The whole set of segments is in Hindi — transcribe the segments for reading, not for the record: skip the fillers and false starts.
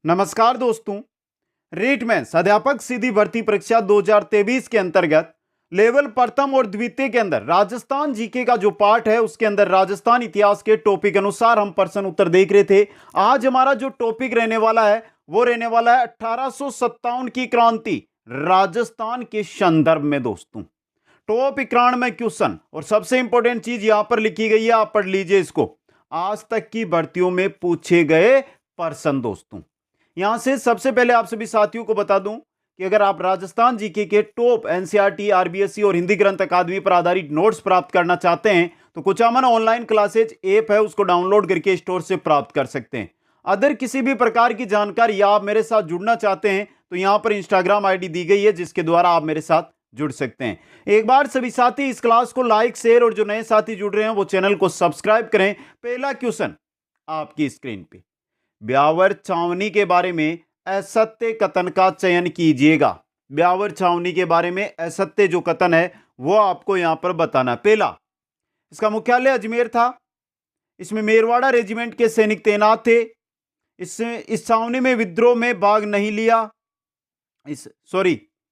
नमस्कार दोस्तों। रेटमेंस अध्यापक सीधी भर्ती परीक्षा 2023 के अंतर्गत लेवल प्रथम और द्वितीय के अंदर राजस्थान जीके का जो पार्ट है उसके अंदर राजस्थान इतिहास के टॉपिक अनुसार हम प्रश्न उत्तर देख रहे थे। आज हमारा जो टॉपिक रहने वाला है वो रहने वाला है 1857 की क्रांति राजस्थान के संदर्भ में। दोस्तों, टॉप 91 में क्वेश्चन और सबसे इंपॉर्टेंट चीज यहां पर लिखी गई है, आप पढ़ लीजिए इसको। आज तक की भर्तियों में पूछे गए प्रश्न। दोस्तों, यहां से सबसे पहले आप सभी साथियों को बता दूं कि अगर आप राजस्थान जीके के टॉप एनसीईआरटी, आरबीएसई और हिंदी ग्रंथ अकादमी पर आधारित नोट्स प्राप्त करना चाहते हैं तो कुचामन ऑनलाइन क्लासेज ऐप है, उसको डाउनलोड करके स्टोर से प्राप्त कर सकते हैं। अदर किसी भी प्रकार की जानकारी या आप मेरे साथ जुड़ना चाहते हैं तो यहां पर इंस्टाग्राम आईडी दी गई है जिसके द्वारा आप मेरे साथ जुड़ सकते हैं। एक बार सभी साथी इस क्लास को लाइक, शेयर और जो नए साथी जुड़ रहे हैं वो चैनल को सब्सक्राइब करें। पहला क्वेश्चन आपकी स्क्रीन पे, ब्यावर छावनी के बारे में असत्य कथन का चयन कीजिएगा। ब्यावर छावनी के बारे में असत्य जो कथन है वो आपको यहां पर बताना। पहला, इसका मुख्यालय अजमेर था, इसमें मेरवाड़ा रेजिमेंट के सैनिक तैनात थे, इस छावनी में विद्रोह में भाग नहीं लिया,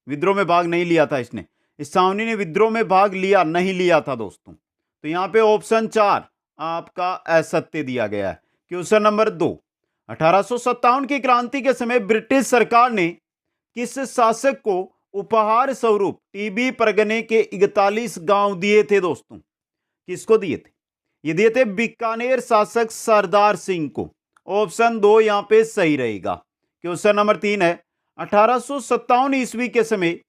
विद्रोह में भाग नहीं लिया था इसने, इस छावनी ने विद्रोह में भाग लिया नहीं लिया था। दोस्तों, तो यहां पे ऑप्शन 4 आपका असत्य दिया गया है। क्वेश्चन नंबर 2, 1857 की क्रांति के समय ब्रिटिश सरकार ने किस शासक को उपहार स्वरूप टीबी परगने के 41 गांव दिए थे? दोस्तों, किसको दिए थे? ये दिए थे बीकानेर शासक सरदार सिंह को। ऑप्शन 2 यहां पे सही रहेगा। क्वेश्चन नंबर 3 है, 1857 ईस्वी के समय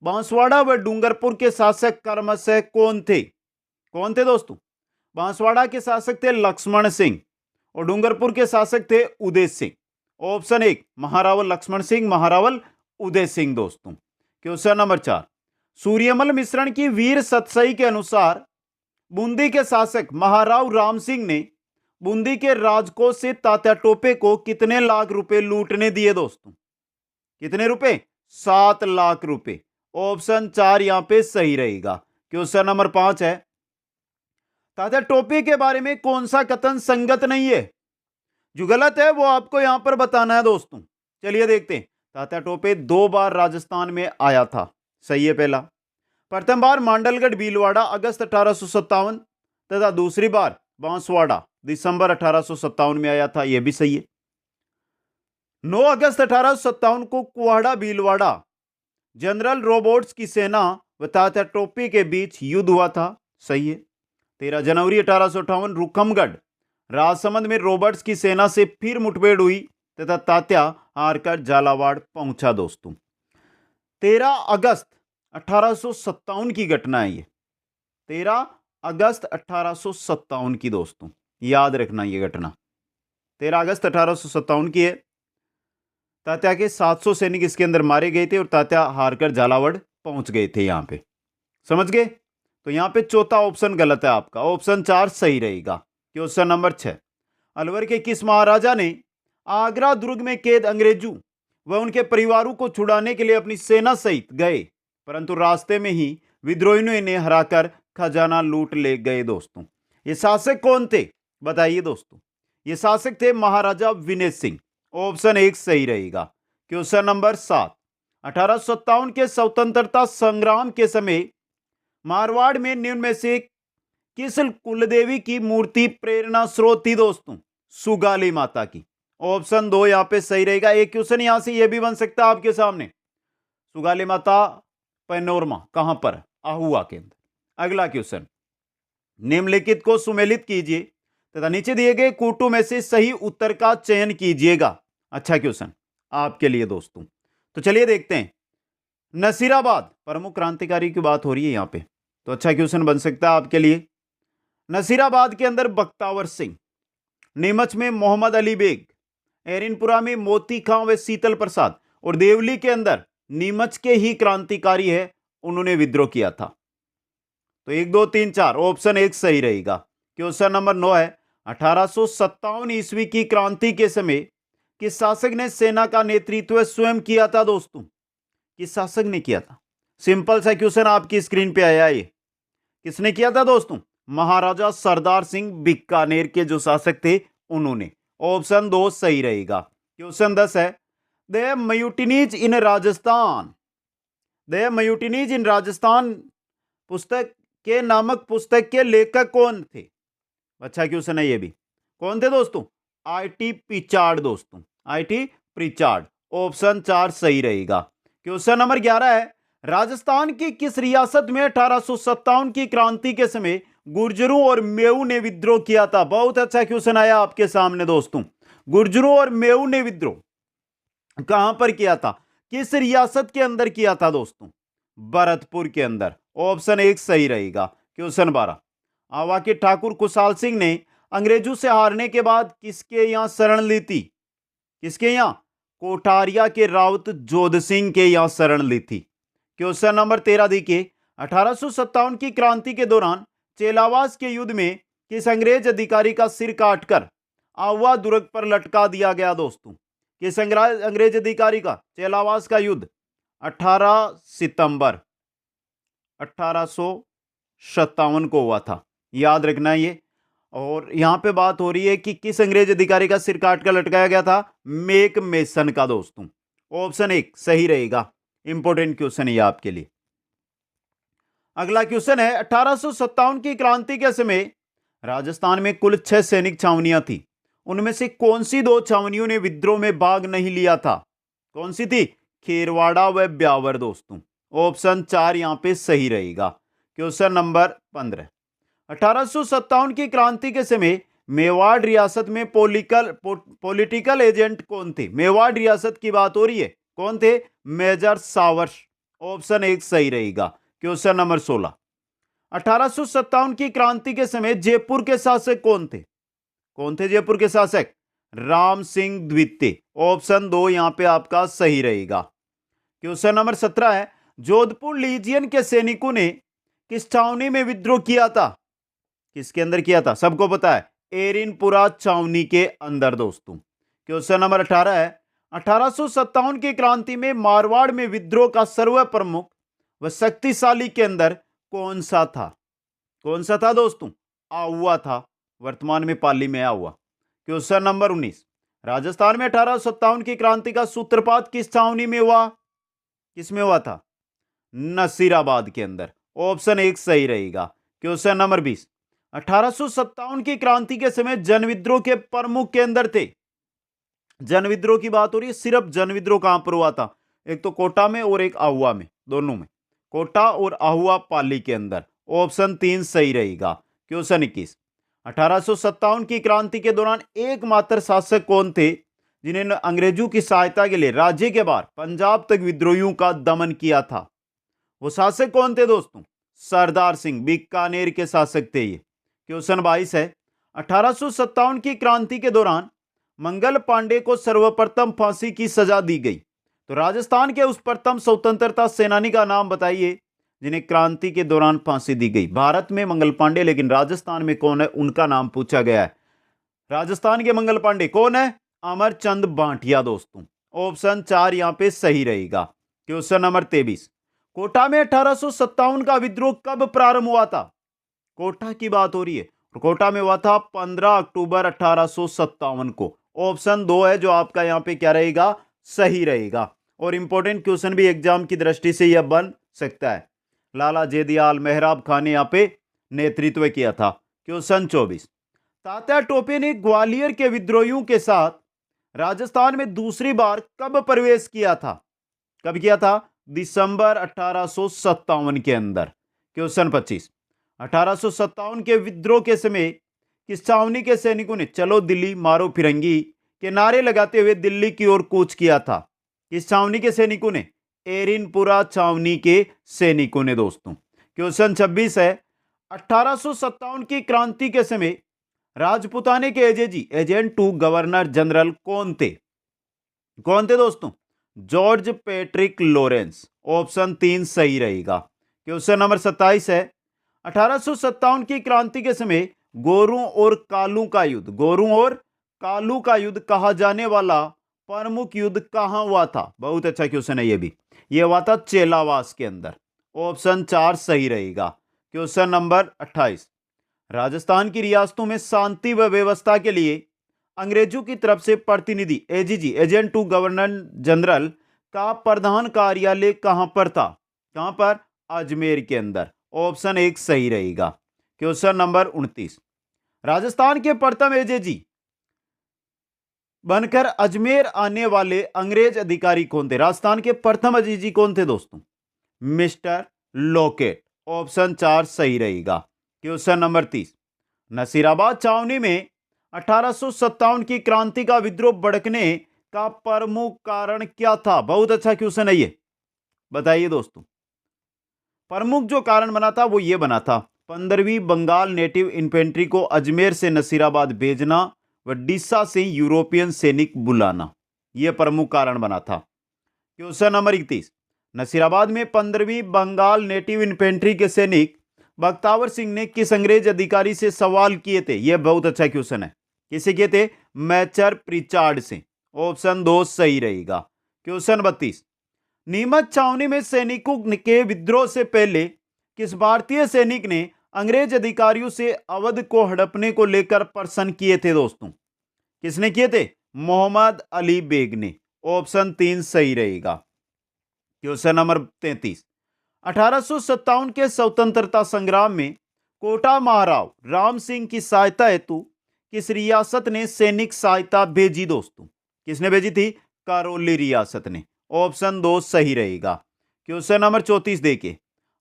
बांसवाड़ा व डूंगरपुर के शासक क्रमशः कौन थे? कौन थे दोस्तों? बांसवाड़ा के शासक थे लक्ष्मण सिंह और डूंगरपुर के शासक थे उदय सिंह। ऑप्शन 1 महारावल लक्ष्मण सिंह, महारावल उदय सिंह। दोस्तों, क्वेश्चन नंबर 4, सूर्यमल मिश्रण की वीर सतसई के अनुसार बूंदी के शासक महाराव राम सिंह ने बूंदी के राजकोष से तात्या टोपे को कितने लाख रुपए लूटने दिए? दोस्तों, कितने रुपए? 7 लाख रुपए। ऑप्शन 4 यहां पे सही रहेगा। क्वेश्चन नंबर 5 है, तात्या टोपे के बारे में कौन सा कथन संगत नहीं है? जो गलत है वो आपको यहां पर बताना है। दोस्तों, चलिए देखते हैं। तात्या टोपे 2 बार राजस्थान में आया था, सही है पहला। प्रथम बार मांडलगढ़ भीलवाड़ा अगस्त 1857 तथा दूसरी बार बांसवाड़ा दिसंबर 1857 में आया था, यह भी सही है। 9 अगस्त 1857 को कुहाड़ा भीलवाड़ा जनरल रॉबर्ट्स की सेना व तात्या टोपे के बीच युद्ध हुआ था, सही है। 13 जनवरी 1858 रुकमगढ़ राजसमंद में रॉबर्ट्स की सेना से फिर मुठभेड़ हुई तथा तात्या हारकर झालावाड़ पहुंचा। दोस्तों, 13 अगस्त 1857 की घटना है ये, 13 अगस्त 1857 की। दोस्तों, याद रखना ये घटना 13 अगस्त 1857 की है। तात्या के 700 सैनिक इसके अंदर मारे गए थे और तात्या हारकर झालावाड़ पहुंच गए थे। यहां पे समझ गए? तो यहां पे चौथा ऑप्शन गलत है आपका, ऑप्शन 4 सही रहेगा। क्वेश्चन नंबर 6, अलवर के किस महाराजा ने आगरा दुर्ग में कैद अंग्रेजों व उनके परिवारों को छुड़ाने के लिए अपनी सेना सहित गए, परंतु रास्ते में ही विद्रोहियों ने इन्हें हराकर खजाना लूट ले गए? दोस्तों, ये शासक कौन थे बताइए? दोस्तों, ये शासक थे महाराजा विनय सिंह। ऑप्शन 1 सही रहेगा। क्वेश्चन नंबर 7, 1857 के स्वतंत्रता संग्राम के समय मारवाड़ में निम्न में से किस कुलदेवी की मूर्ति प्रेरणा स्रोत थी? दोस्तों, सुगाली माता की। ऑप्शन 2 यहां पे सही रहेगा। एक क्वेश्चन यहां से यह भी बन सकता है आपके सामने, सुगाली माता पैनोरमा कहां पर? आहुआ के अंदर। अगला क्वेश्चन, निम्नलिखित को सुमेलित कीजिए तथा नीचे दिए गए कूटों में से सही उत्तर का चयन कीजिएगा। अच्छा क्वेश्चन आपके लिए दोस्तों, तो चलिए देखते हैं। नसीराबाद, प्रमुख क्रांतिकारी की बात हो रही है यहां पे, तो अच्छा क्वेश्चन बन सकता है आपके लिए। नसीराबाद के अंदर बख्तावर सिंह, नीमच में मोहम्मद अली बेग, एरिनपुरा में मोती खां व शीतल प्रसाद और देवली के अंदर नीमच के ही क्रांतिकारी है, उन्होंने विद्रोह किया था। तो 1 2 3 4 ऑप्शन 1 सही रहेगा। क्वेश्चन नंबर 9 है, 1857 ईस्वी की क्रांति के समय किस शासक ने सेना का नेतृत्व स्वयं किया था? दोस्तों, किस शासक ने किया था? सिंपल सा क्वेश्चन आपकी स्क्रीन पे आया, ये किसने किया था? दोस्तों, महाराजा सरदार सिंह बीकानेर के जो शासक थे उन्होंने। ऑप्शन 2 सही रहेगा। क्वेश्चन 10 है, the mutinies in Rajasthan, the mutinies in Rajasthan पुस्तक के नामक पुस्तक के लेखक कौन थे? अच्छा क्वेश्चन है ये भी। कौन थे दोस्तों? आईटी प्रीचार्ड दोस्तों, आईटी प्रीचार्ड। ऑप्शन 4 सही रहेगा। क्वेश्चन नंबर 11 है, राजस्थान की किस रियासत में 1857 की क्रांति के समय गुर्जरों और मेऊ ने विद्रोह किया था? बहुत अच्छा क्वेश्चन आया आपके सामने दोस्तों। गुर्जरों और मेऊ ने विद्रोह कहां पर किया था? किस रियासत के अंदर किया था दोस्तों? भरतपुर के अंदर। ऑप्शन 1 सही रहेगा। क्वेश्चन 12, आवा के ठाकुर खुशहाल सिंह ने अंग्रेजों से हारने के बाद किसके यहां शरण ली थी? किसके यहां? कोठारिया के राउत जोध सिंह के यहां शरण ली थी। क्वेश्चन नंबर 13 देखिए, 1857 की क्रांति के दौरान चेलावास के युद्ध में किस अंग्रेज अधिकारी का सिर काटकर आहुआ दुर्ग पर लटका दिया गया दोस्तों? किस अंग्रेज अधिकारी का? चेलावास का युद्ध 18 सितंबर 1857 को हुआ था, याद रखना ये। और यहां पे बात हो रही है कि किस अंग्रेज अधिकारी का सिर काटकर लटकाया गया था? मेक मेसन का दोस्तों। ऑप्शन 1 सही रहेगा। इंपॉर्टेंट क्वेश्चन है आपके लिए। अगला क्वेश्चन है, 1857 की क्रांति के समय राजस्थान में कुल 6 सैनिक छावनियां थी। उनमें से कौन सी 2 छावनियों ने विद्रोह में भाग नहीं लिया था? कौन सी थी? खेरवाड़ा व ब्यावर दोस्तों। ऑप्शन 4 यहां पे सही रहेगा। क्वेश्चन नंबर 15, 1857 की क्रांति के समय मेवाड़ रियासत में पॉलिटिकल एजेंट कौन थे? मेवाड़ रियासत की बात हो रही है। कौन थे? मेजर सावर। ऑप्शन 1 सही रहेगा। क्वेश्चन नंबर 16, 1857 की क्रांति के समय जयपुर के शासक कौन थे? कौन थे जयपुर के शासक? राम सिंह द्वितीय। ऑप्शन 2 यहां पे आपका सही रहेगा। क्वेश्चन नंबर 17 है, जोधपुर लीजियन के सैनिकों ने किस छावनी में विद्रोह किया था? किसके अंदर किया था? सबको पता है, एरिनपुरा छावनी के अंदर दोस्तों। क्वेश्चन नंबर 18 है, 1857 की क्रांति में मारवाड़ में विद्रोह का सर्व प्रमुख व शक्तिशाली केंद्र कौन सा था? कौन सा था दोस्तों? आहुआ था, वर्तमान में पाली में आहुआ। क्वेश्चन नंबर 19, राजस्थान में 1857 की क्रांति का सूत्रपात किस छावनी में हुआ? किसमें हुआ था? नसीराबाद के अंदर। ऑप्शन 1 सही रहेगा। क्वेश्चन नंबर 20, 1857 की क्रांति के समय जनविद्रोह के प्रमुख केंद्र थे। जनविद्रोह की बात हो रही है, सिर्फ जनविद्रोह कहां पर हुआ था? एक तो कोटा में और एक आहुआ में, दोनों में। कोटा और आहुआ पाली के अंदर। ऑप्शन 3 सही रहेगा। क्वेश्चन 21, 1857 की क्रांति के दौरान एकमात्र शासक कौन थे जिन्होंने अंग्रेजों की सहायता के लिए राज्य के बाहर पंजाब तक विद्रोहियों का दमन किया था? वो शासक कौन थे दोस्तों? सरदार सिंह, बीकानेर के शासक थे ये। क्वेश्चन 22 है, 1857 की क्रांति के दौरान मंगल पांडे को सर्वप्रथम फांसी की सजा दी गई। तो राजस्थान के उस प्रथम स्वतंत्रता सेनानी का नाम बताइए जिन्हें क्रांति के दौरान फांसी दी गई। भारत में मंगल पांडे, लेकिन राजस्थान में कौन है उनका नाम पूछा गया है। राजस्थान के मंगल पांडे कौन है? अमरचंद भाटिया दोस्तों। ऑप्शन 4 यहां पे सही रहेगा। क्वेश्चन नंबर 23, कोटा में 1857 का विद्रोह कब प्रारंभ हुआ था? कोटा की बात हो रही है, कोटा में हुआ था 15 अक्टूबर 1857 को। ऑप्शन 2 है जो आपका यहां पे क्या रहेगा? सही रहेगा। और इंपॉर्टेंट क्वेश्चन भी एग्जाम की दृष्टि से यह बन सकता है। लाला जेदियाल मेहराब खान ने यहां पे नेतृत्व किया था। क्वेश्चन 24, तात्या टोपे ने ग्वालियर के विद्रोहियों के साथ राजस्थान में दूसरी बार कब प्रवेश किया था? कब किया था? दिसंबर 1857 के अंदर। क्वेश्चन 25, 1857 के विद्रोह के समय किस छावनी के सैनिकों ने चलो दिल्ली मारो फिरंगी के नारे लगाते हुए दिल्ली की ओर कूच किया था? किस छावनी के सैनिकों ने? एरिनपुरा छावनी के सैनिकों ने दोस्तों। क्वेश्चन 26 है, 1857 की क्रांति के समय राजपुताने के एजेंट टू गवर्नर जनरल कौन थे? कौन थे दोस्तों? George Patrick Lawrence. ऑप्शन 3 सही रहेगा। क्वेश्चन नंबर 27 है, 1857 की क्रांति के समय गोरों और कालू का युद्ध, गोरों और कालू का युद्ध कहा जाने वाला प्रमुख युद्ध कहां हुआ था? बहुत अच्छा क्वेश्चन है ये भी। यह हुआ था चेलावास के अंदर। ऑप्शन 4 सही रहेगा। क्वेश्चन नंबर 28, राजस्थान की रियासतों में शांति व व्यवस्था के लिए अंग्रेजों की तरफ से प्रतिनिधि AGG agent to governor general का प्रधान कार्यालय कहां पर था? कहां पर? अजमेर के अंदर। ऑप्शन एक सही रहेगा। क्वेश्चन नंबर 29, राजस्थान के प्रथम एजीजी बनकर अजमेर आने वाले अंग्रेज अधिकारी कौन थे? राजस्थान के प्रथम एजीजी कौन थे दोस्तों? Mister locket. ऑप्शन 4 सही रहेगा। क्वेश्चन नंबर 30, नसीराबाद छावनी में 1857 की क्रांति का विद्रोह भड़कने का प्रमुख कारण क्या था? बहुत अच्छा क्वेश्चन है ये, बताइए दोस्तों। प्रमुख जो कारण बना था वो ये बना था, 15वीं बंगाल नेटिव इन्फेंट्री को अजमेर से नसीराबाद भेजना व डीसा से यूरोपियन सैनिक बुलाना, यह प्रमुख कारण बना था। क्वेश्चन नंबर 31, नसीराबाद में 15वीं बंगाल नेटिव इन्फेंट्री के सैनिक बख्तावर सिंह ने किस अंग्रेज अधिकारी से सवाल किए थे? यह बहुत अच्छा क्वेश्चन है। किसे किए थे? मैचर प्रिचार्ड से। ऑप्शन 2 सही रहेगा। क्वेश्चन 32, नीमच छावनी में सैनिकों के विद्रोह से पहले किस भारतीय सैनिक ने अंग्रेज अधिकारियों से अवध को हड़पने को लेकर प्रश्न किए थे दोस्तों? किसने किए थे? मोहम्मद अली बेग ने। ऑप्शन 3 सही रहेगा। क्वेश्चन नंबर 33, 1857 के स्वतंत्रता संग्राम में कोटा महाराव राम सिंह की सहायता हेतु किस रियासत ने सैनिक सहायता भेजी दोस्तों? किसने भेजी थी? करौली रियासत ने। ऑप्शन 2 सही रहेगा। क्वेश्चन नंबर 34 देखिए,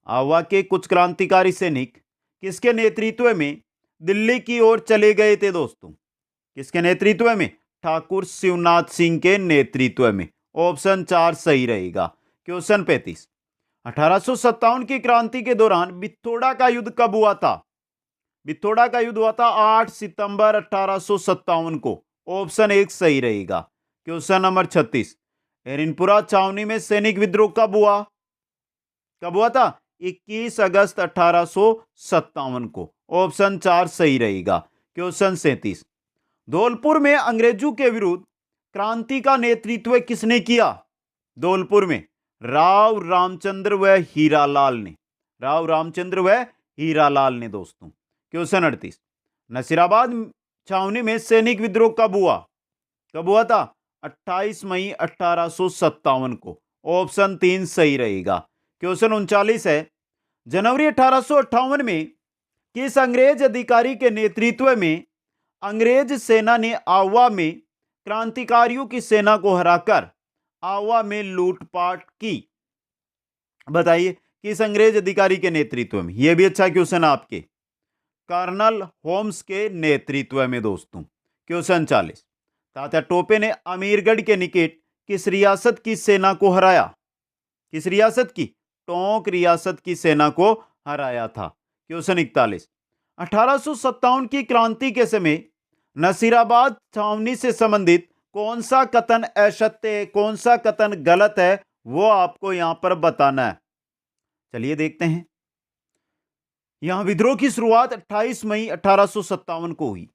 आवा के कुछ क्रांतिकारी सैनिक किसके नेतृत्व में दिल्ली की ओर चले गए थे दोस्तों? किसके नेतृत्व में? ठाकुर शिवनाथ सिंह के नेतृत्व में। ऑप्शन 4 सही रहेगा। क्वेश्चन 35, 1857 की क्रांति के दौरान बिथोड़ा का युद्ध कब हुआ था? बिथोड़ा का युद्ध हुआ था 8 सितंबर 1857 को। ऑप्शन 1 सही रहेगा। क्वेश्चन नंबर 36, एरिनपुरा छावनी में सैनिक विद्रोह कब हुआ? कब हुआ था? 21 अगस्त 1857 को। ऑप्शन 4 सही रहेगा। क्वेश्चन 37, धौलपुर में अंग्रेजों के विरुद्ध क्रांति का नेतृत्व किसने किया? धौलपुर में राव रामचंद्र व हीरालाल ने। राव रामचंद्र व हीरालाल ने दोस्तों। क्वेश्चन 38, नसीराबाद छावनी में सैनिक विद्रोह कब हुआ? कब हुआ था? 28 मई 1857 को। ऑप्शन 3 सही रहेगा। क्वेश्चन 39 है, जनवरी 1858 में किस अंग्रेज अधिकारी के नेतृत्व में अंग्रेज सेना ने आवा में क्रांतिकारियों की सेना को हराकर आवा में लूटपाट की? बताइए किस अंग्रेज अधिकारी के नेतृत्व में? यह भी अच्छा क्वेश्चन आपके, कर्नल होम्स के नेतृत्व में दोस्तों। क्वेश्चन 40, तात्या टोपे ने अमीरगढ़ के निकट किस रियासत की सेना को हराया? किस रियासत की? टोंक रियासत की सेना को हराया था। क्वेश्चन 41, 1857 की क्रांति के समय नसीराबाद छावनी से संबंधित कौन सा कथन असत्य है, कौन सा कथन गलत है, वो आपको यहां पर बताना है। चलिए देखते हैं। यहां विद्रोह की शुरुआत 28 मई 1857 को हुई।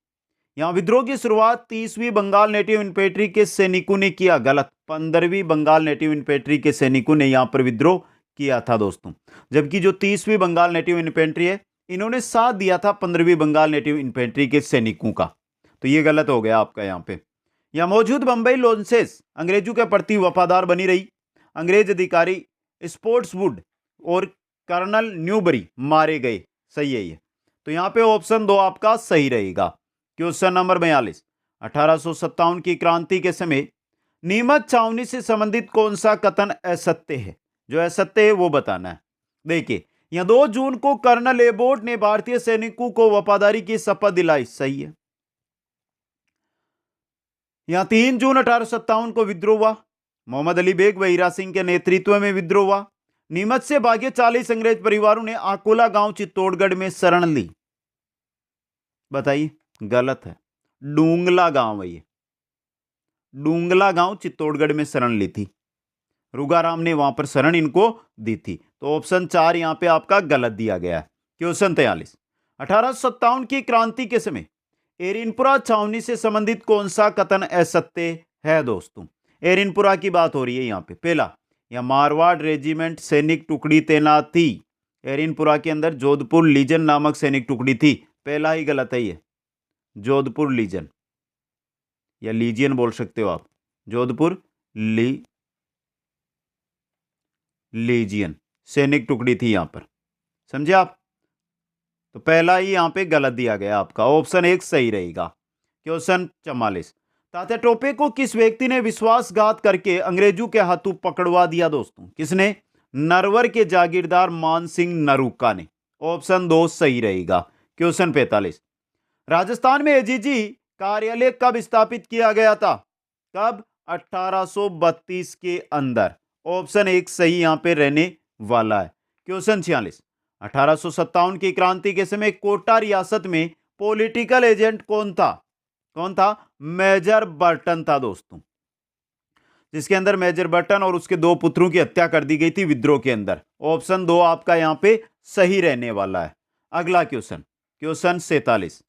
यहां विद्रोह की शुरुआत 30वीं बंगाल नेटिव इन्फेंट्री के सैनिकों ने किया। गलत, 15वीं बंगाल नेटिव इन्फेंट्री के सैनिकों ने यहां पर विद्रोह किया था दोस्तों। जबकि जो 30वीं बंगाल नेटिव इन्फेंट्री है, इन्होंने साथ दिया था 15वीं बंगाल नेटिव इन्फेंट्री के सैनिकों का। तो ये गलत हो गया आपका यहां पे। यहां मौजूद बंबई लॉन्सेस अंग्रेजों के प्रति वफादार बनी रही। अंग्रेज अधिकारी स्पोर्ट्सवुड और कर्नल न्यूबरी मारे गए। सही है ये। तो यहां पे ऑप्शन 2 आपका सही रहेगा। क्वेश्चन नंबर 42, 1857 की क्रांति के समय नीमच छावनी से संबंधित कौन सा कथन असत्य है? जो असत्य है वो बताना है। देखिए, यहां 2 जून को कर्नल एबोट ने भारतीय सैनिकों को वफादारी की शपथ दिलाई। सही है। यहां 3 जून 1857 को विद्रोह हुआ। मोहम्मद अली बेग व हीरा सिंह के नेतृत्व में विद्रोह हुआ। नीमच से भागे 40 अंग्रेज परिवारों ने आकोला गांव चित्तौड़गढ़ में शरण ली। बताइए, गलत है। डूंगला गांव है ये। डूंगला गांव चित्तौड़गढ़ में शरण ली थी। रुगाराम ने वहां पर शरण इनको दी थी। तो ऑप्शन 4 यहां पे आपका गलत दिया गया है। क्वेश्चन 43, 1857 की क्रांति के समय एरिनपुरा छावनी से संबंधित कौन सा कथन असत्य है दोस्तों? एरिनपुरा की बात हो रही है यहां पे। पहला, या मारवाड़ रेजिमेंट सैनिक टुकड़ी तैनात थी। एरिनपुरा के अंदर जोधपुर लीजन नामक सैनिक टुकड़ी थी। पहला ही गलत है ये, जोधपुर लीजन। या लीजियन बोल सकते हो आप, जोधपुर लीजियन सैनिक टुकड़ी थी यहां पर, समझे आप। तो पहला ही यहां पे गलत दिया गया आपका, ऑप्शन 1 सही रहेगा। क्वेश्चन 44, तात्या टोपे को किस व्यक्ति ने विश्वासघात करके अंग्रेजों के हाथों पकड़वा दिया दोस्तों? किसने? नरवर के जागीरदार मान सिंह नरूका ने। ऑप्शन 2 सही रहेगा। क्वेश्चन 45, राजस्थान में एजीजी कार्यालय कब स्थापित किया गया था? कब? 1832 के अंदर। ऑप्शन 1 सही यहां पे रहने वाला है। क्वेश्चन 46, 1857 की क्रांति के समय कोटा रियासत में पॉलिटिकल एजेंट कौन था? कौन था? मेजर बर्टन था दोस्तों, जिसके अंदर मेजर बर्टन और उसके 2 पुत्रों की हत्या कर दी गई थी विद्रोह के अंदर। ऑप्शन 2 आपका यहां पे सही रहने वाला है। अगला क्वेश्चन, क्वेश्चन 47,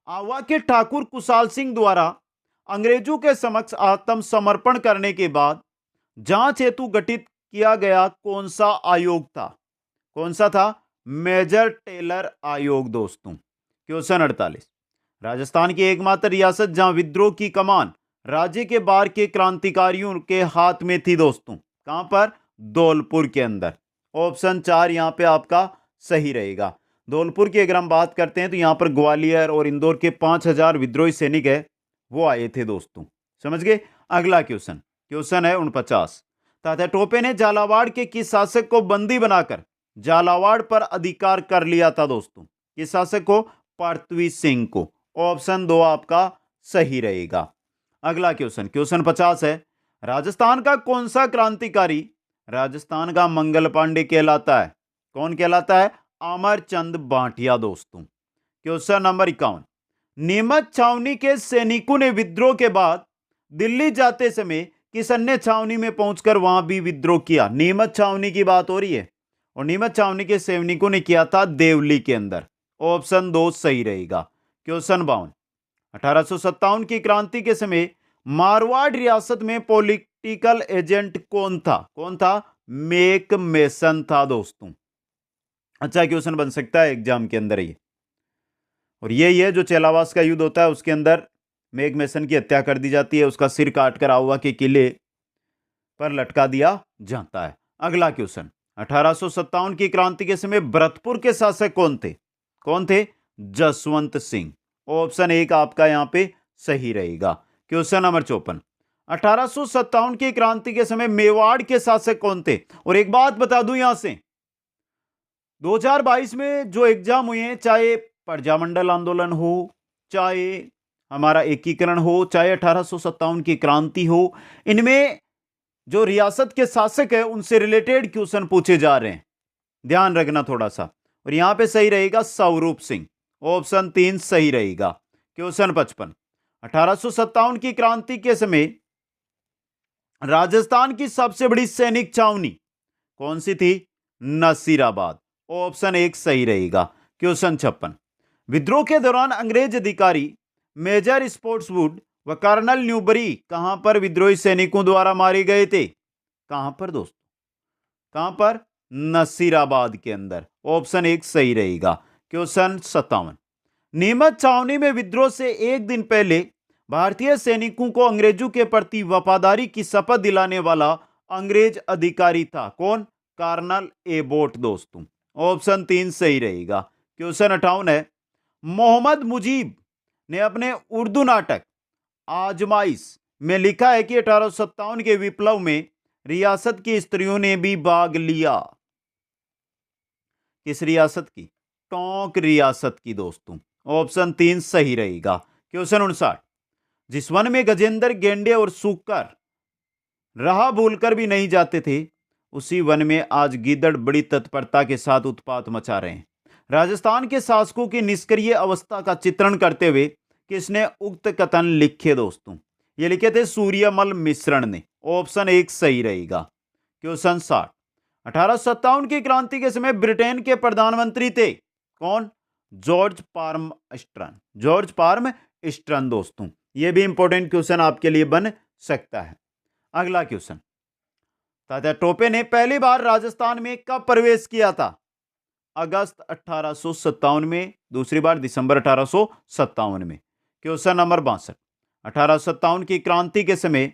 आवा के ठाकुर कुशाल सिंह द्वारा अंग्रेजों के समक्ष आत्मसमर्पण करने के बाद जांच हेतु गठित किया गया कौन सा आयोग था? कौन सा था? मेजर टेलर आयोग दोस्तों। क्वेश्चन 48, राजस्थान की एकमात्र रियासत जहां विद्रोह की कमान राज्य के बाहर के क्रांतिकारियों के हाथ में थी दोस्तों, कहां पर? धौलपुर के अंदर। ऑप्शन 4 यहां पे आपका सही रहेगा। धौलपुर की अगर हम बात करते हैं तो यहां पर ग्वालियर और इंदौर के 5000 विद्रोही सैनिक है वो आए थे दोस्तों, समझ गए। अगला क्वेश्चन, क्वेश्चन है 49, तात्या टोपे ने झालावाड़ के किस शासक को बंदी बनाकर झालावाड़ पर अधिकार कर लिया था दोस्तों? किस शासक को? पृथ्वी सिंह को। ऑप्शन 2 आपका सही रहेगा। अगला क्वेश्चन, क्वेश्चन 50 है, राजस्थान का कौन सा क्रांतिकारी राजस्थान का मंगल पांडे कहलाता है? कौन कहलाता है? अमरचंद भाटिया दोस्तों। क्वेश्चन नंबर 51, नीमच छावनी के सैनिकों ने विद्रोह के बाद दिल्ली जाते समय किस अन्य छावनी में पहुंचकर वहां भी विद्रोह किया? नीमच छावनी की बात हो रही है, और नीमच छावनी के सैनिकों ने किया था देवली के अंदर। ऑप्शन 2 सही रहेगा। क्वेश्चन 52, 1857 की क्रांति के समय मारवाड़ रियासत में पॉलिटिकल एजेंट कौन था? कौन था? मेक मेसन था दोस्तों। अच्छा क्वेश्चन बन सकता है एग्जाम के अंदर ये, और यही है जो चेलावास का युद्ध होता है उसके अंदर मेक मेसन की हत्या कर दी जाती है, उसका सिर काटकर आउवा के किले पर लटका दिया जाता है। अगला क्वेश्चन, 1857 की क्रांति के समय भरतपुर के शासक कौन थे? कौन थे? जसवंत सिंह। ऑप्शन 1 आपका यहां पे सही रहेगा। क्वेश्चन नंबर 54, 1857 की क्रांति के समय मेवाड़ के शासक कौन थे? और एक बात बता दूं यहां से, 2022 में जो एग्जाम हुए हैं, चाहे प्रजामंडल आंदोलन हो, चाहे हमारा एकीकरण हो, चाहे 1857 की क्रांति हो, इनमें जो रियासत के शासक है उनसे रिलेटेड क्वेश्चन पूछे जा रहे हैं, ध्यान रखना थोड़ा सा। और यहां पे सही रहेगा स्वरूप सिंह। ऑप्शन 3 सही रहेगा। क्वेश्चन 55, 1857 की क्रांति के समय राजस्थान की सबसे बड़ी सैनिक छावनी कौन सी थी? नसीराबाद। ऑप्शन 1 सही रहेगा। क्वेश्चन 56, विद्रोह के दौरान अंग्रेज अधिकारी मेजर स्पोर्ट्सवुड व कर्नल न्यूबरी कहां पर विद्रोही सैनिकों द्वारा मारे गए थे? कहां पर दोस्तों? कहां पर? नसीराबाद के अंदर। ऑप्शन 1 सही रहेगा। क्वेश्चन 57, नीमच छावनी में विद्रोह से एक दिन पहले भारतीय सैनिकों को अंग्रेजों के प्रति वफादारी की शपथ दिलाने वाला अंग्रेज अधिकारी था कौन? कर्नल एबोट दोस्तों। ऑप्शन 3 सही रहेगा। क्वेश्चन 58 है, मोहम्मद मुजीब ने अपने उर्दू नाटक आजमाइश में लिखा है कि 1857 के विप्लव में रियासत की स्त्रियों ने भी भाग लिया। किस रियासत की? टोंक रियासत की दोस्तों। ऑप्शन 3 सही रहेगा। क्वेश्चन 59, जिस वन में गजेंद्र, गेंडे और सूकर राह भूलकर भी नहीं जाते थे, उसी वन में आज गीदड़ बड़ी तत्परता के साथ उत्पात मचा रहे हैं। राजस्थान के शासकों की निष्क्रिय अवस्था का चित्रण करते हुए किसने उक्त कथन लिखे दोस्तों? ये लिखे थे सूर्यमल मिश्रण ने। ऑप्शन 1 सही रहेगा। क्वेश्चन 60, 1857 की क्रांति के समय ब्रिटेन के प्रधानमंत्री थे कौन? जॉर्ज पार्मस्टन। जॉर्ज पार्मस्टन दोस्तों। यह भी इंपॉर्टेंट क्वेश्चन आपके लिए बन सकता है। अगला क्वेश्चन, तात्या टोपे ने पहली बार राजस्थान में कब प्रवेश किया था? अगस्त 1857 में, दूसरी बार दिसंबर 1857 में। क्वेश्चन नंबर 62, 1857 की क्रांति के समय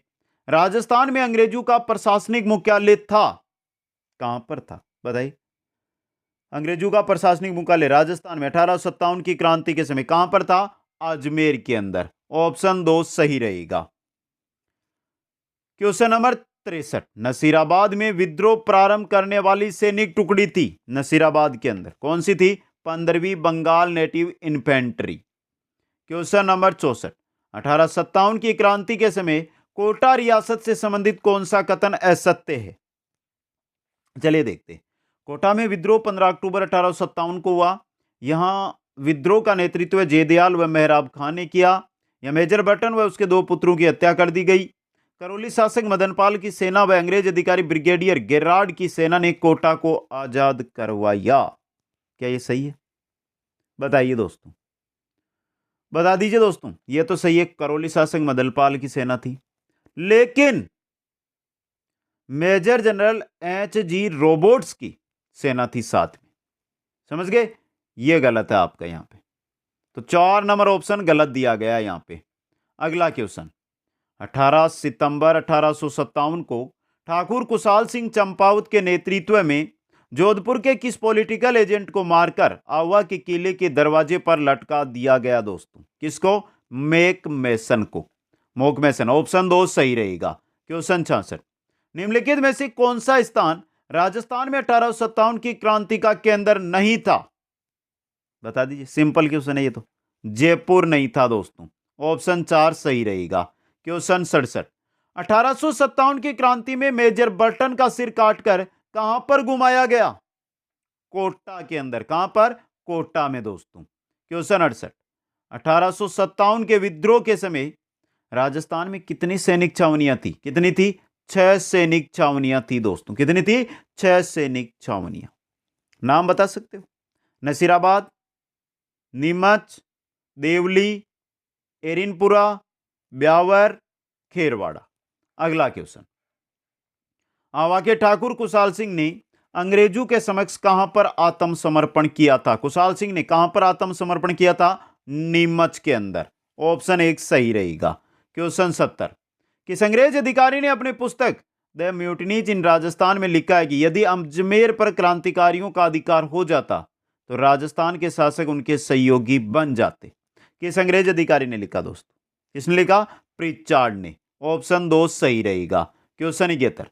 राजस्थान में अंग्रेजों का प्रशासनिक मुख्यालय था। कहां पर था बताइए? अंग्रेजों का प्रशासनिक मुख्यालय राजस्थान में 1857 की क्रांति के समय कहां पर था? अजमेर के अंदर। ऑप्शन 2 सही रहेगा। क्वेश्चन नंबर 63, नसीराबाद में विद्रोह प्रारंभ करने वाली सैनिक टुकड़ी थी नसीराबाद के अंदर, कौन सी थी? 15वीं Bengal native infantry. Question number 64, 1857 की क्रांति के समय कोटा रियासत से संबंधित कौन सा कथन असत्य है? चलिए देखते हैं। कोटा में विद्रोह 15 अक्टूबर 1857 को हुआ। यहां विद्रोह का नेतृत्व जयदयाल व मेहराब खान ने किया। यह मेजर बर्टन व उसके 2 पुत्रों की हत्या कर दी गई। करौली शासक मदनपाल की सेना व अंग्रेज अधिकारी ब्रिगेडियर गेरार्ड की सेना ने कोटा को आजाद करवाया। क्या यह सही है? बताइए दोस्तों, बता दीजिए दोस्तों। यह तो सही है, करौली शासक मदनपाल की सेना थी, लेकिन मेजर जनरल H.G. रोबोट्स की सेना थी साथ में। समझ गए? यह गलत है आपका यहां पे। तो 4 नंबर ऑप्शन गलत दिया गया है यहां पे। अगला क्वेश्चन, 18 सितंबर 1857 को ठाकुर कुशाल सिंह चंपावत के नेतृत्व में जोधपुर के किस पॉलिटिकल एजेंट को मारकर आवा के किले के दरवाजे पर लटका दिया गया दोस्तों? किसको? मेक मैसन को। मोक मैसन। ऑप्शन 2 सही रहेगा। क्वेश्चन 66, निम्नलिखित में से कौन सा स्थान राजस्थान में 1857 की क्रांति का केंद्र नहीं था? बता दीजिए। सिंपल क्वेश्चन है ये तो। जयपुर नहीं था दोस्तों। ऑप्शन 4 सही रहेगा। क्वेश्चन 67, 1857 की क्रांति में मेजर बर्टन का सिर काटकर कहां पर घुमाया गया? कोटा के अंदर। कहां पर? कोटा में दोस्तों। क्वेश्चन 68, 1857 के विद्रोह के समय राजस्थान में कितनी सैनिक छावनियां थी? कितनी थी? 6 सैनिक छावनियां थी दोस्तों। कितनी थी? 6 सैनिक छावनियां। नाम बता सकते हो? नसीराबाद, नीमच, देवली, एरिनपुरा, ब्यावर, खेरवाड़ा। अगला क्वेश्चन, आवा के ठाकुर कुशाल सिंह ने अंग्रेजों के समक्ष कहां पर आत्मसमर्पण किया था? कुशाल सिंह ने कहां पर आत्मसमर्पण किया था? नीमच के अंदर। ऑप्शन 1 सही रहेगा। क्वेश्चन 70, किस अंग्रेज अधिकारी ने अपनी पुस्तक द म्यूटिनीज इन राजस्थान में लिखा है कि यदि अजमेर पर क्रांतिकारियों का अधिकार हो जाता तो राजस्थान के शासक उनके सहयोगी बन जाते? किस अंग्रेज अधिकारी ने लिखा दोस्तों? किसने लिखा? प्रिचार्ड ने। ऑप्शन 2 सही रहेगा। क्वेश्चन 71,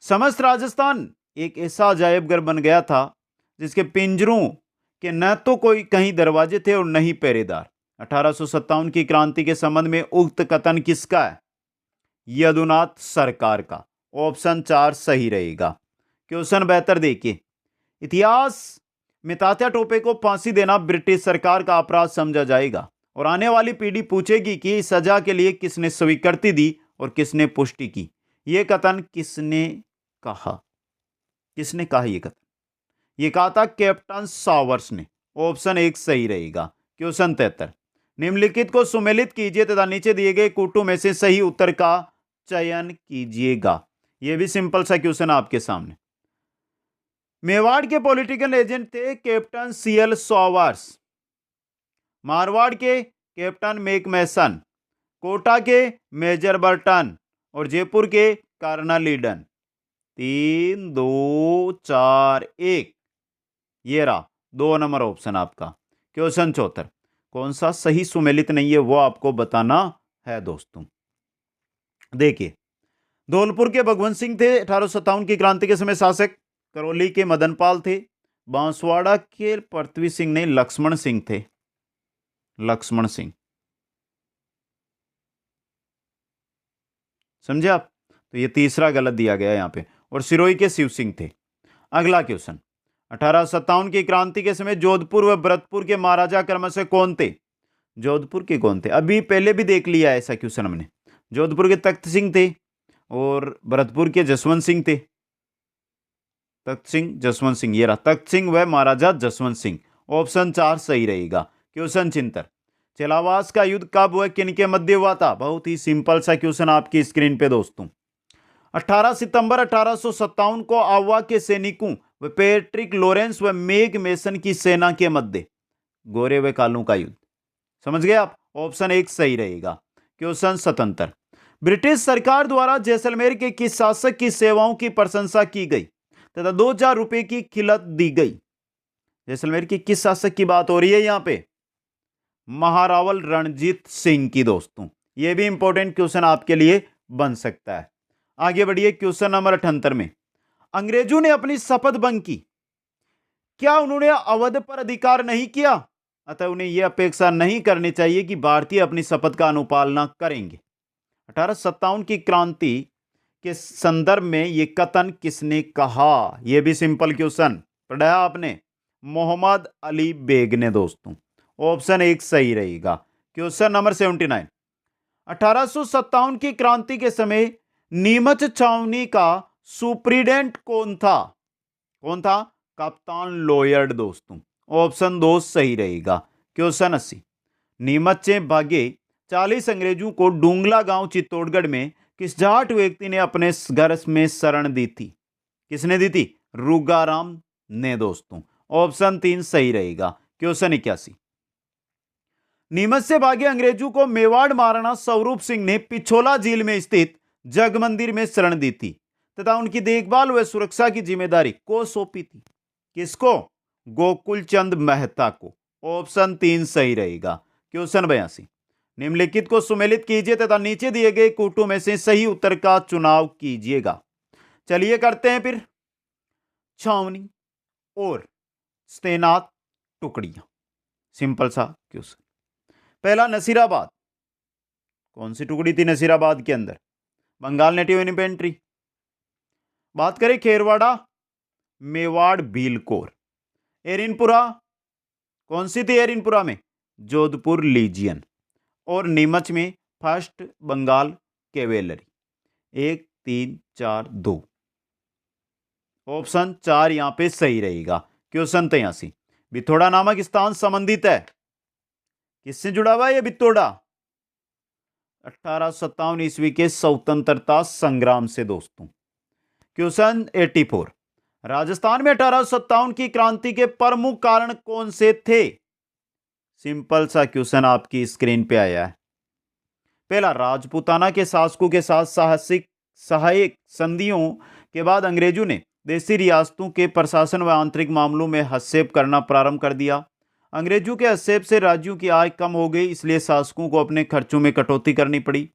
समस्त राजस्थान एक ऐसा अजायब घर बन गया था जिसके पिंजरों के न तो कोई कहीं दरवाजे थे और न ही पहरेदार। 1857 की क्रांति के संबंध में उक्त कथन किसका है? यदुनाथ सरकार का। ऑप्शन 4 सही रहेगा। क्वेश्चन 72 देखिए, इतिहास में तात्या टोपे को फांसी देना ब्रिटिश सरकार का अपराध समझा जाएगा और आने वाली पीढ़ी पूछेगी कि इस सजा के लिए किसने स्वीकृति दी और किसने पुष्टि की। यह कथन किसने कहा? किसने कहा यह कथन? यह कहा था कैप्टन सावर्स ने। ऑप्शन 1 सही रहेगा। क्वेश्चन 73, निम्नलिखित को सुमेलित कीजिए तथा नीचे दिए गए कोटों में से सही उत्तर का चयन कीजिएगा। यह भी सिंपल सा क्वेश्चन आपके सामने। मेवाड़ के पॉलिटिकल एजेंट थे कैप्टन CL सॉवर्स, मारवाड़ के कैप्टन मेकमैसन, कोटा के मेजर बर्टन और जयपुर के कर्नल लीडन। 3 2 4 1, ये रहा 2 नंबर ऑप्शन आपका। क्वेश्चन 74, कौन सा सही सुमेलित नहीं है वो आपको बताना है दोस्तों। देखिए, धौलपुर के भगवंत सिंह थे 1857 की क्रांति के समय शासक। करौली के मदनपाल थे। बांसवाड़ा के पृथ्वी सिंह नहीं, लक्ष्मण सिंह थे। लक्ष्मण सिंह, समझे आप? तो ये तीसरा गलत दिया गया यहां पे। और सिरोही के शिव सिंह थे। अगला क्वेश्चन, 1857 की क्रांति के समय जोधपुर व भरतपुर के महाराजा क्रमशः कौन थे? जोधपुर के कौन थे? अभी पहले भी देख लिया ऐसा क्वेश्चन हमने। जोधपुर के तख्त सिंह थे और भरतपुर के जसवंत सिंह थे। तख्त सिंह, जसवंत सिंह, ये रहा तख्त सिंह व महाराजा जसवंत सिंह। ऑप्शन 4 सही रहेगा। क्वेश्चन 73, चेलावास का युद्ध कब हुआ, किनके मध्य हुआ था? बहुत ही सिंपल सा क्वेश्चन आपकी स्क्रीन पे दोस्तों। 18 सितंबर 1857 को आवा के सैनिकों व पैट्रिक लॉरेंस व मेग मेसन की सेना के मध्य गोरे व कालों का युद्ध। समझ गए आप? ऑप्शन 1 सही रहेगा। क्वेश्चन 77, ब्रिटिश सरकार द्वारा जैसलमेर के किस शासक की सेवाओं की प्रशंसा की गई तथा 2,000 रुपए की खिलत दी गई? जैसलमेर की किस शासक की बात हो रही है यहां पे? महारावल रणजीत सिंह की दोस्तों। यह भी इंपॉर्टेंट क्वेश्चन आपके लिए बन सकता है। आगे बढ़िए क्वेश्चन नंबर 78 में, अंग्रेजों ने अपनी शपथ भंग की, क्या उन्होंने अवध पर अधिकार नहीं किया? अतः उन्हें यह अपेक्षा नहीं करनी चाहिए कि भारतीय अपनी शपथ का अनुपालना करेंगे। 1857 की क्रांति के संदर्भ में यह कथन किसने कहा? यह भी सिंपल क्वेश्चन पढ़ा आपने, मोहम्मद अली बेग ने दोस्तों। ऑप्शन 1 सही रहेगा। क्वेश्चन नंबर 79, 1857 की क्रांति के समय नीमच छावनी का सुप्रीडेंट कौन था? कौन था? कप्तान लॉयड दोस्तों। ऑप्शन 2 सही रहेगा। क्वेश्चन 80, नीमच से भागे 40 अंग्रेजों को डूंगला गांव चित्तौड़गढ़ में किस जाट व्यक्ति ने अपने घर में शरण दी थी? किसने दी थी? रुगाराम ने दोस्तों। ऑप्शन 3 सही रहेगा। क्वेश्चन 81, नीमच से भागे अंग्रेजों को मेवाड़ महाराणा स्वरूप सिंह ने पिछोला झील में स्थित जग मंदिर में शरण दी थी तथा उनकी देखभाल व सुरक्षा की जिम्मेदारी को सौंपी थी? किसको? गोकुल चंद मेहता को। ऑप्शन 3 सही रहेगा। क्वेश्चन 82, निम्नलिखित को सुमेलित कीजिए तथा नीचे दिए गए कूटों में से सही उत्तर का चुनाव कीजिएगा। चलिए करते हैं फिर। छावनी और तैनात टुकड़ियां, सिंपल सा क्वेश्चन। पहला नसीराबाद, कौन सी टुकड़ी थी नसीराबाद के अंदर? Bengal native infantry. बात करें खेरवाड़ा, मेवाड़ भीलकोर। एरिनपुरा, कौन सी थी एरिनपुरा में? जोधपुर लीजियन। और नीमच में फर्स्ट बंगाल कैवेलरी। 1 3 4 2। ऑप्शन 4 यहां पे सही रहेगा। क्वेश्चन 83, बिथोड़ा नामक स्थान संबंधित है, किससे जुड़ा हुआ है यह बिथोड़ा? 1857 ईस्वी के स्वतंत्रता संग्राम से दोस्तों। क्वेश्चन 84, राजस्थान में 1857 की क्रांति के प्रमुख कारण कौन से थे? सिंपल सा क्वेश्चन आपकी स्क्रीन पे आया है। पहला, राजपूताना के शासकों के साथ सहायक संधियों के बाद अंग्रेजों ने देशी रियासतों के प्रशासन व आंतरिक मामलों में हस्तक्षेप करना प्रारंभ कर दिया। अंग्रेजों के हस्तक्षेप से राज्यों की आय कम हो गई, इसलिए शासकों को अपने खर्चों में कटौती करनी पड़ी।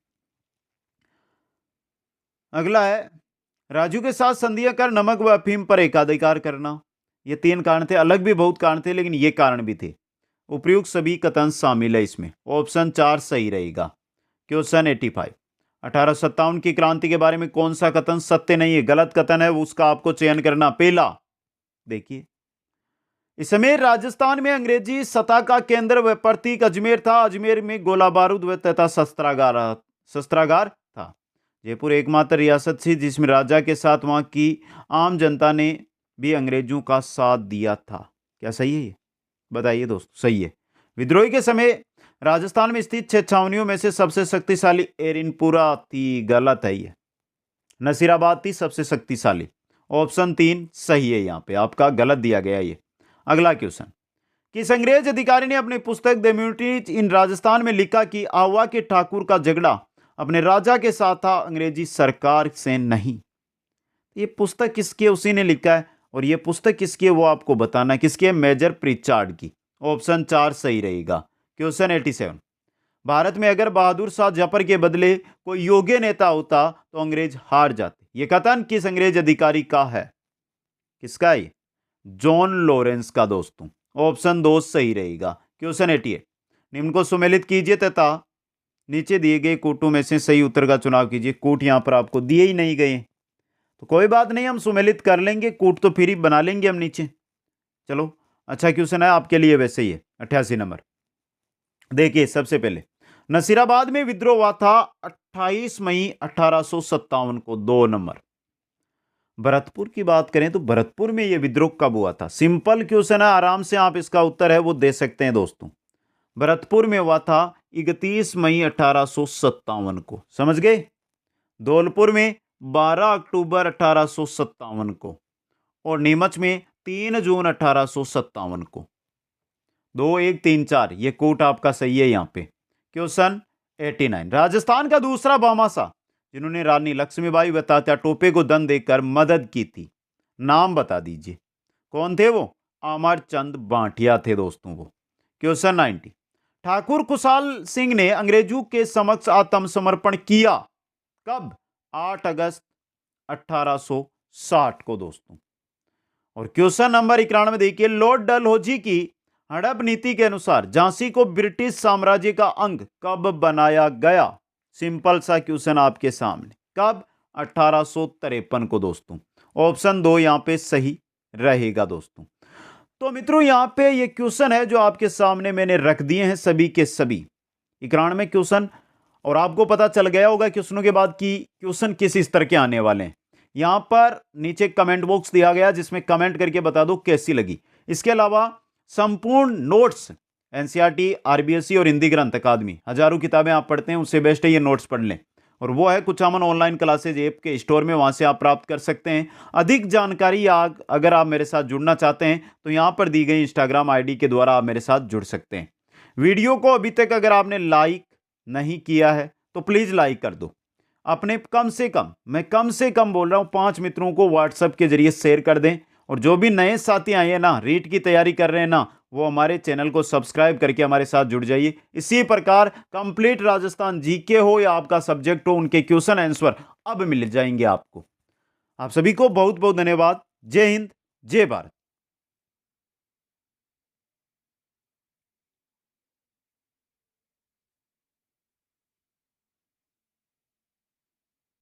अगला है, राज्यों के साथ संधियां कर नमक व अफीम पर एकाधिकार करना। ये 3 कारण थे, अलग भी बहुत कारण थे लेकिन ये कारण भी थे। उपयुक्त सभी कथन शामिल है इसमें। ऑप्शन 4 सही रहेगा। क्वेश्चन 85, 1857 की क्रांति के बारे में कौन सा कथन सत्य नहीं है, गलत कथन है, उसका आपको चयन करना। पहला देखिए, इस समय राजस्थान में अंग्रेजी सत्ता का केंद्र व प्रतीक अजमेर था। अजमेर में गोला बारूद व तथा शस्त्रागार था। जयपुर एकमात्र रियासत थी जिसमें राजा के साथ वहां की आम जनता ने भी अंग्रेजों का साथ दिया था। क्या सही है ये? बताइए दोस्तों। सही है। विद्रोह के समय राजस्थान में स्थित 6 छावनियों में से सबसे शक्तिशाली एरिनपुरा थी। गलत है ये, नसीराबाद थी सबसे शक्तिशाली। ऑप्शन 3 सही है, यहां पे आपका गलत दिया गया ये। अगला क्वेश्चन, किस अंग्रेज अधिकारी ने अपनी पुस्तक द म्यूनिटीज इन राजस्थान में लिखा कि आवा के ठाकुर का झगड़ा अपने राजा के साथ था, अंग्रेजी सरकार से नहीं? ये पुस्तक किसकी है? उसी ने लिखा है। और ये पुस्तक किसकी है वो आपको बताना। किसकी है? मेजर प्रिचार्ड की। ऑप्शन 4 सही रहेगा। क्वेश्चन 87, भारत में अगर बहादुर शाह जफर के बदले कोई योग्य नेता होता तो अंग्रेज हार जाते। यह कथन किस अंग्रेज अधिकारी का है? किसका है? जॉन लॉरेंस का दोस्तों। ऑप्शन 2 सही रहेगा। क्वेश्चन 88, निम्न को सुमेलित कीजिए तथा नीचे दिए गए कूटों में से सही उत्तर का चुनाव कीजिए। कूट यहां पर आपको दिए ही नहीं गए तो कोई बात नहीं, हम सुमेलित कर लेंगे, कूट तो फिर ही बना लेंगे हम नीचे। चलो, अच्छा क्वेश्चन है आपके लिए वैसे ही है। 88 नंबर देखिए, सबसे पहले नसीराबाद में विद्रोह हुआ था 28 मई 1857 को। 2 नंबर, भरतपुर की बात करें तो भरतपुर में यह विद्रोह कब हुआ था? सिंपल क्वेश्चन है, आराम से आप इसका उत्तर है वो दे सकते हैं दोस्तों। भरतपुर में हुआ था 31 मई 1857 को। समझ गए? धौलपुर में 12 अक्टूबर 1857 को और नीमच में 3 जून 1857 को। 2 1 3 4 ये कोट आपका सही है यहां पे। क्वेश्चन 89। राजस्थान का दूसरा भामाशाह जिन्होंने रानी लक्ष्मीबाई व तात्या टोपे को दंड देकर मदद की थी, नाम बता दीजिए। कौन थे वो? अमरचंद बांटिया थे दोस्तों वो। क्वेश्चन 90। ठाकुर खुशहाल सिंह ने अंग्रेजों के समक्ष आत्मसमर्पण किया कब? 8 अगस्त 1860 को दोस्तों। और क्वेश्चन नंबर 91 देखिए, लॉर्ड डलहौजी की हड़प नीति के अनुसार झांसी को ब्रिटिश साम्राज्य का अंग कब बनाया गया? सिंपल सा क्वेश्चन आपके सामने। कब? 1853 को दोस्तों। ऑप्शन 2 यहां पे सही रहेगा दोस्तों। तो मित्रों यहां पे ये क्वेश्चन है जो आपके सामने मैंने रख दिए हैं सभी के सभी 91 क्वेश्चन, और आपको पता चल गया होगा क्वेश्चनों के बाद कि क्वेश्चन किस स्तर के आने वाले हैं। यहां पर नीचे कमेंट बॉक्स दिया गया जिसमें कमेंट करके बता दो कैसी लगी। इसके अलावा संपूर्ण नोट्स एनसीईआरटी, आरबीएसई और हिंदी ग्रंथ अकादमी, हजारों किताबें आप पढ़ते हैं उससे बेस्ट है ये नोट्स पढ़ लें। और वो है कुचामन ऑनलाइन क्लासेज ऐप के स्टोर में, वहां से आप प्राप्त कर सकते हैं। अधिक जानकारी अगर आप मेरे साथ जुड़ना चाहते हैं तो यहां पर दी गई इंस्टाग्राम आईडी के द्वारा आप मेरे साथ जुड़ सकते हैं। वीडियो को अभी तक अगर आपने लाइक नहीं किया है तो प्लीज लाइक कर दो। अपने कम से कम बोल रहा हूं 5 मित्रों को व्हाट्सएप के जरिए शेयर कर दें। और जो भी नए साथी आए हैं ना, रीट की तैयारी कर रहे हैं ना, वो हमारे चैनल को सब्सक्राइब करके हमारे साथ जुड़ जाइए। इसी प्रकार कंप्लीट राजस्थान जीके हो या आपका सब्जेक्ट हो, उनके क्वेश्चन आंसर अब मिल जाएंगे आपको। आप सभी को बहुत बहुत धन्यवाद। जय हिंद, जय भारत।